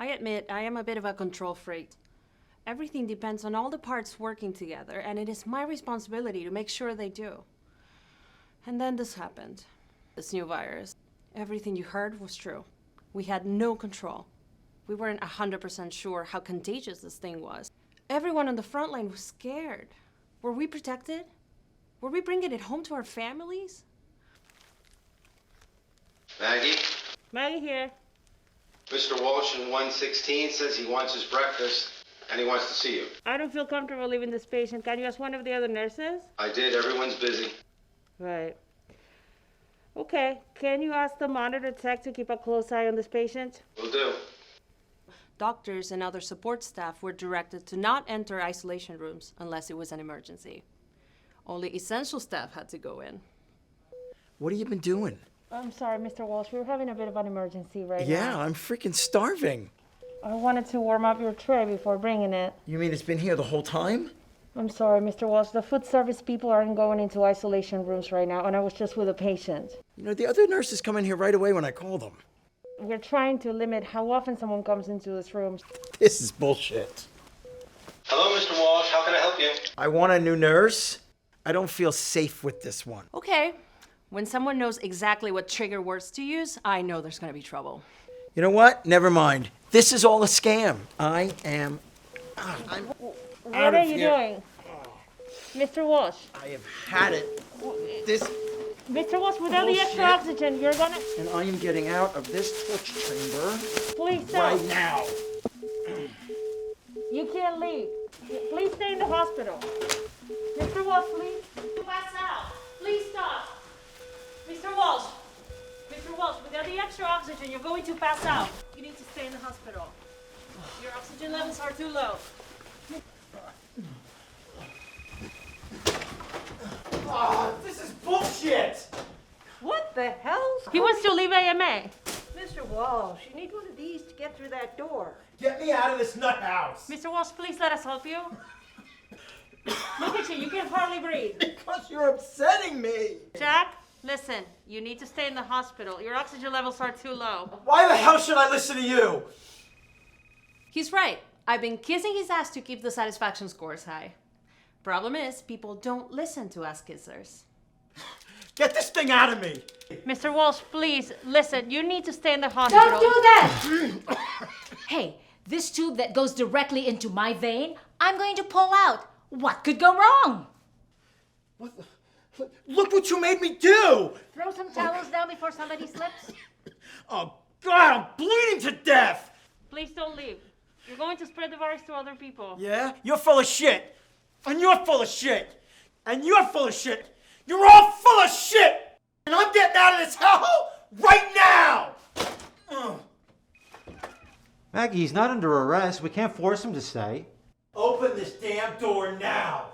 I admit I am a bit of a control freak. Everything depends on all the parts working together, and it is my responsibility to make sure they do. And then this happened. This new virus. Everything you heard was true. We had no control. We weren't 100% sure how contagious this thing was. Everyone on the front line was scared. Were we protected? Were we bringing it home to our families? Maggie? Maggie here. Mr. Walsh in 116 says he wants his breakfast and he wants to see you. I don't feel comfortable leaving this patient. Can you ask one of the other nurses? I did. Everyone's busy. Right. Okay. Can you ask the monitor tech to keep a close eye on this patient? Will do. Doctors and other support staff were directed to not enter isolation rooms unless it was an emergency. Only essential staff had to go in. What have you been doing? I'm sorry, Mr. Walsh. We're having a bit of an emergency right now. Yeah, I'm freaking starving. I wanted to warm up your tray before bringing it. You mean it's been here the whole time? I'm sorry, Mr. Walsh. The food service people aren't going into isolation rooms right now, and I was just with a patient. You know, the other nurses come in here right away when I call them. We're trying to limit how often someone comes into this room. This is bullshit. Hello, Mr. Walsh. How can I help you? I want a new nurse. I don't feel safe with this one. Okay. When someone knows exactly what trigger words to use, I know there's going to be trouble. You know what? Never mind. This is all a scam. I'm What out are of you here. doing? Mr. Walsh. I have had it. This, Mr. Walsh, without the extra Bullshit. oxygen, you're gonna... and I am getting out of this torture chamber Please stop. right now. You can't leave. Please stay in the hospital. Mr. Walsh, please. Pass out. Please stop. Mr. Walsh. Mr. Walsh, without the extra oxygen, you're going to pass out. You need to stay in the hospital. Your oxygen levels are too low. Oh, this is bullshit. What the hell? He wants to leave AMA. Mr. Walsh, you need one of these to get through that door. Get me out of this nut house. Mr. Walsh, please let us help you. Look at you, you can hardly breathe. Because you're upsetting me. Jack, listen, you need to stay in the hospital. Your oxygen levels are too low. Why the hell should I listen to you? He's right. I've been kissing his ass to keep the satisfaction scores high. Problem is, people don't listen to ass kissers. Get this thing out of me. Mr. Walsh, please, listen, you need to stay in the hospital. Don't do that! Hey, this tube that goes directly into my vein, I'm going to pull out. What could go wrong? What the, look what you made me do. Throw some towels down before somebody slips. Oh, God, I'm bleeding to death. Please don't leave. You're going to spread the virus to other people. Yeah? You're full of shit. And you're full of shit. And you're full of shit. You're all full of shit. And I'm getting out of this hellhole right now. Maggie, he's not under arrest. We can't force him to stay. Open this damn door now.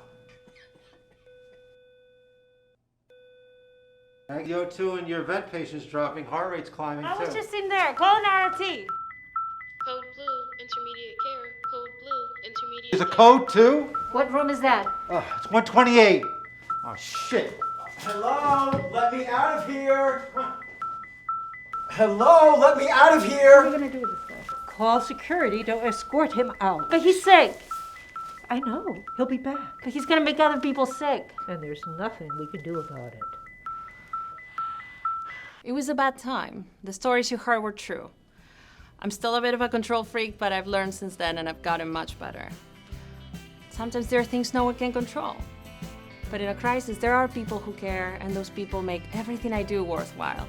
Maggie, O2 and your vent patient's dropping. Heart rate's climbing, I was too. just in there. Call an RT. Code blue, intermediate care. Code blue, intermediate There's a care. code, too? What room is that? Oh, it's 128. Oh, shit. Hello? Let me out of here. Hello? Let me out of here. What are you gonna do with this guy? Call security to escort him out. But he's sick. I know. He'll be back. But he's gonna make other people sick. And there's nothing we can do about it. It was a bad time. The stories you heard were true. I'm still a bit of a control freak, but I've learned since then and I've gotten much better. Sometimes there are things no one can control. But in a crisis, there are people who care, and those people make everything I do worthwhile.